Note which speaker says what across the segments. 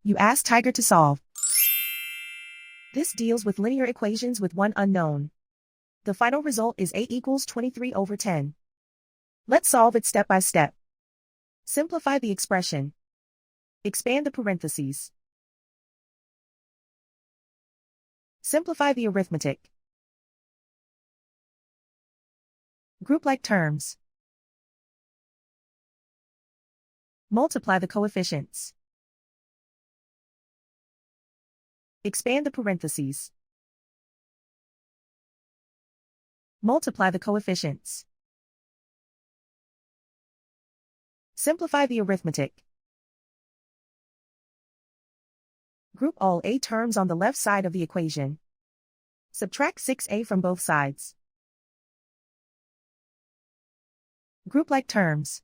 Speaker 1: You ask Tiger to solve. This deals with linear equations with one unknown. The final result is a equals 23/10. Let's solve it step by step. Simplify the expression. Expand the parentheses. Simplify the arithmetic. Group like terms. Multiply the coefficients. Expand the parentheses. Multiply the coefficients. Simplify the arithmetic. Group all a terms on the left side of the equation. Subtract 6a from both sides. Group like terms.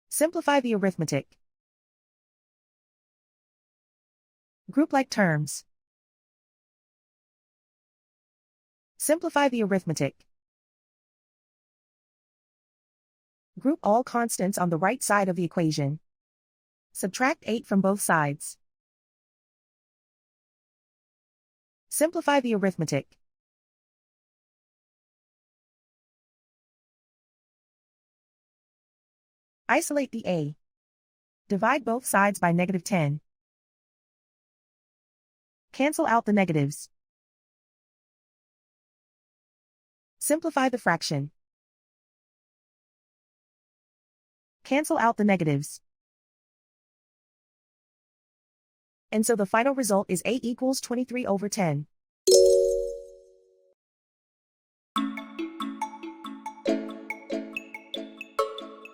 Speaker 1: Simplify the arithmetic. Group like terms. Simplify the arithmetic. Group all constants on the right side of the equation. Subtract 8 from both sides. Simplify the arithmetic. Isolate the a. Divide both sides by -10. Cancel out the negatives. Simplify the fraction. Cancel out the negatives. And so the final result is a equals 23/10.